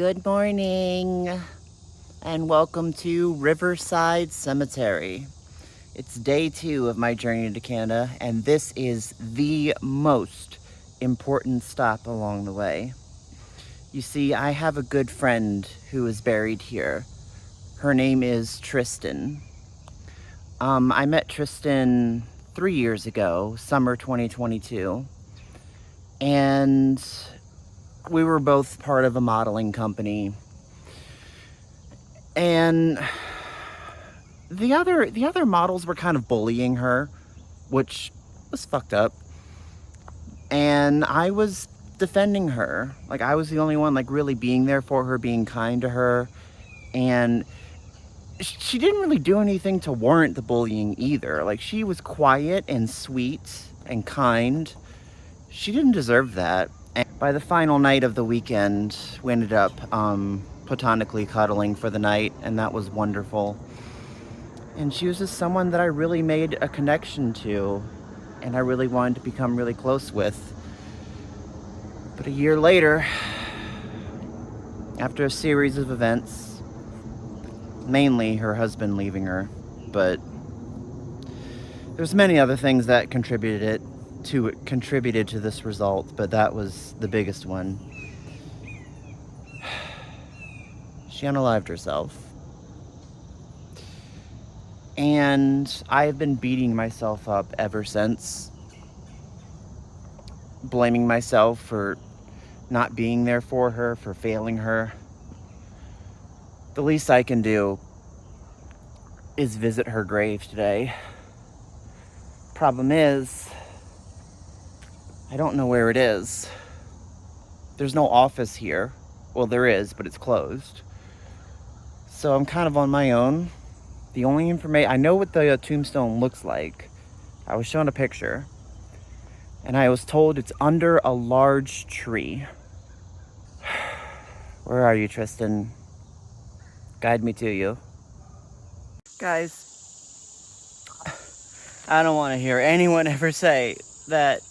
Good morning, and welcome to Riverside Cemetery. It's day 2 of my journey to Canada, and this is the most important stop along the way. You see, I have a good friend who is buried here. Her name is Tristin. I met Tristin 3 years ago, summer 2022, and we were both part of a modeling company. And the other models were kind of bullying her, which was fucked up. And I was defending her. Like, I was the only one, like, really being there for her, being kind to her. And she didn't really do anything to warrant the bullying either. Like, she was quiet and sweet and kind. She didn't deserve that. And by the final night of the weekend, we ended up platonically cuddling for the night, and that was wonderful. And she was just someone that I really made a connection to, and I really wanted to become really close with. But a year later, after a series of events, mainly her husband leaving her, but there's many other things that contributed to this result, but that was the biggest one. She unalived herself. And I've been beating myself up ever since, blaming myself for not being there for her, for failing her. The least I can do is visit her grave today. Problem is, I don't know where it is. There's no office here. Well, there is, but it's closed. So I'm kind of on my own. The only information, I know what the tombstone looks like. I was shown a picture, and I was told it's under a large tree. Where are you, Tristin? Guide me to you. Guys, I don't want to hear anyone ever say that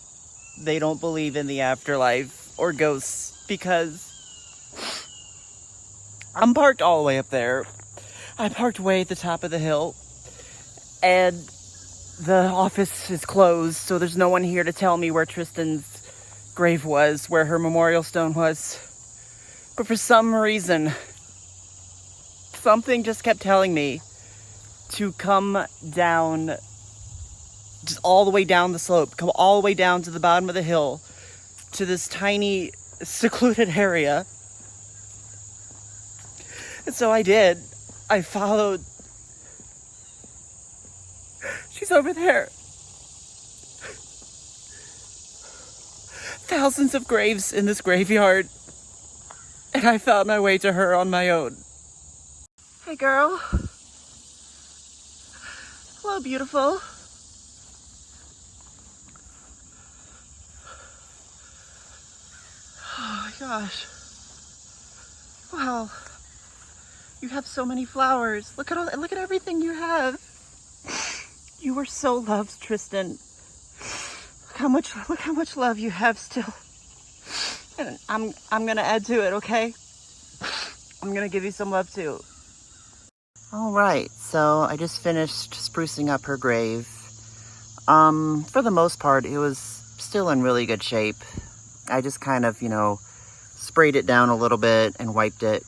they don't believe in the afterlife or ghosts, because I'm parked all the way up there. I parked way at the top of the hill, and the office is closed, so there's no one here to tell me where Tristan's grave was, where her memorial stone was. But for some reason, something just kept telling me to come down, just all the way down the slope, come all the way down to the bottom of the hill, to this tiny, secluded area. And so I did. I followed. She's over there. Thousands of graves in this graveyard. And I found my way to her on my own. Hey, girl. Hello, beautiful. Oh my gosh. Wow. You have so many flowers. Look at everything you have. You were so loved, Tristin. Look how much love you have still. And I'm gonna add to it, okay? I'm gonna give you some love too. All right, so I just finished sprucing up her grave. For the most part, it was still in really good shape. I just kind of, sprayed it down a little bit and wiped it,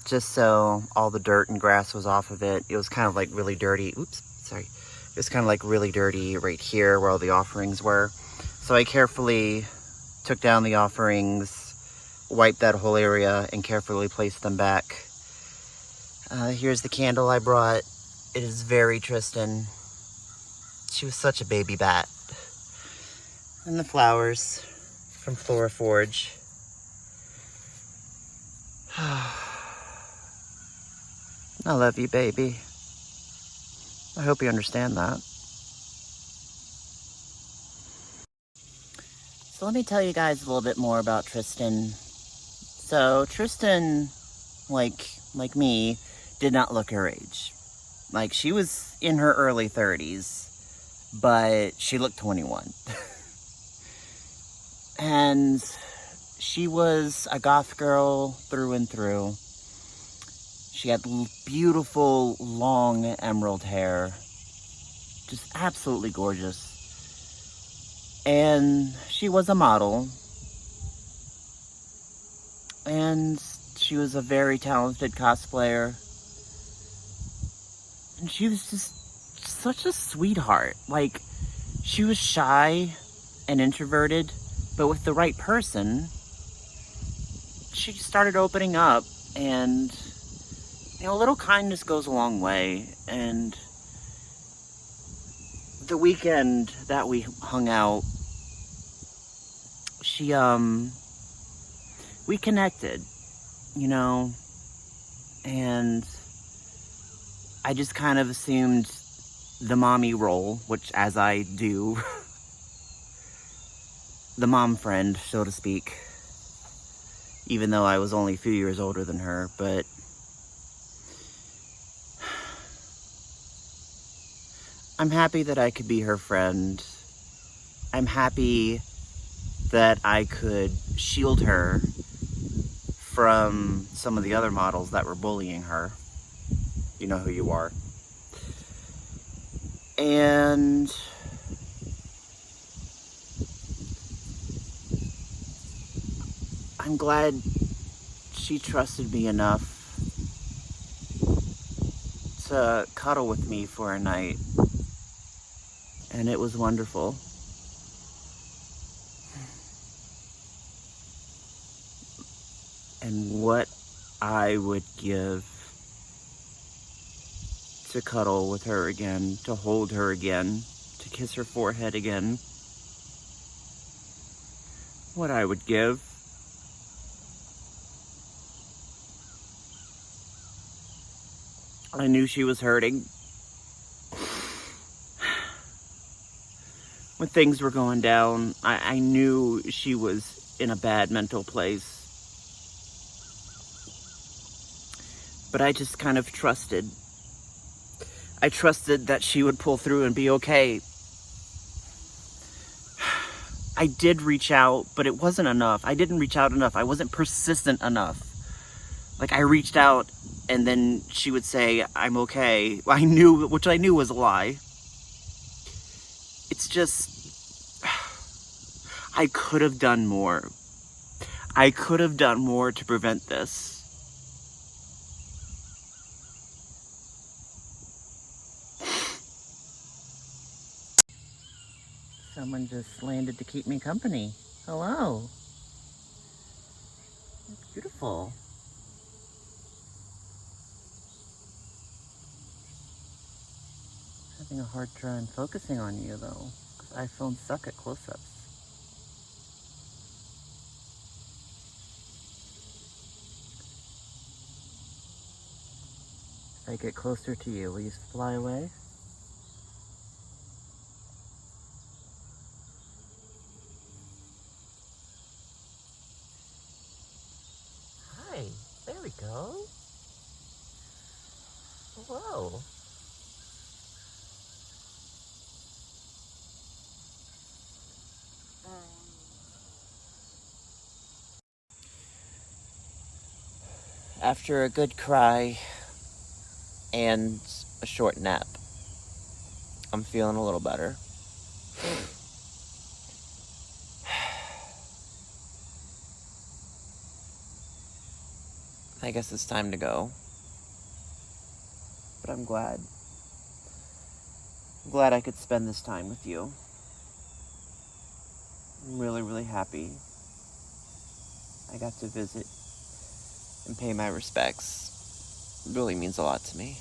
just so all the dirt and grass was off of it. It was kind of like really dirty. Oops, sorry. It was kind of like really dirty right here where all the offerings were. So I carefully took down the offerings, wiped that whole area, and carefully placed them back. Here's the candle I brought. It is very Tristin. She was such a baby bat. And the flowers from Flora Forge. I love you, baby. I hope you understand that. So let me tell you guys a little bit more about Tristin. So Tristin, like me, did not look her age. Like, she was in her early 30s, but she looked 21. And She was a goth girl through and through. She had beautiful, long emerald hair. Just absolutely gorgeous. And she was a model. And she was a very talented cosplayer. And she was just such a sweetheart. Like, she was shy and introverted, but with the right person, she started opening up, and, you know, a little kindness goes a long way. And the weekend that we hung out, we connected, you know, and I just kind of assumed the mommy role, which, as I do, the mom friend, so to speak, even though I was only a few years older than her. But I'm happy that I could be her friend. I'm happy that I could shield her from some of the other models that were bullying her. You know who you are. And I'm glad she trusted me enough to cuddle with me for a night. And it was wonderful. And what I would give to cuddle with her again, to hold her again, to kiss her forehead again. What I would give. I knew she was hurting. When things were going down, I knew she was in a bad mental place. But I just kind of trusted. I trusted that she would pull through and be okay. I did reach out, but it wasn't enough. I didn't reach out enough. I wasn't persistent enough. Like, I reached out, and then she would say, I'm okay. Which I knew was a lie. It's just, I could have done more. I could have done more to prevent this. Someone just landed to keep me company. Hello. It's beautiful. Having a hard time focusing on you, though, because iPhones suck at close-ups. If I get closer to you, will you fly away? Hi, there we go. Hello. After a good cry and a short nap, I'm feeling a little better. I guess it's time to go. But I'm glad. I'm glad I could spend this time with you. I'm really, really happy I got to visit and pay my respects. It really means a lot to me.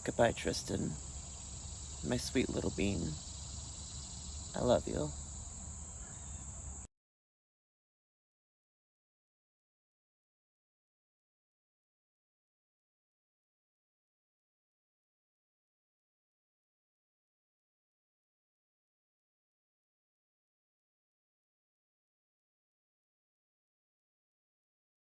Goodbye, Tristin. My sweet little bean. I love you.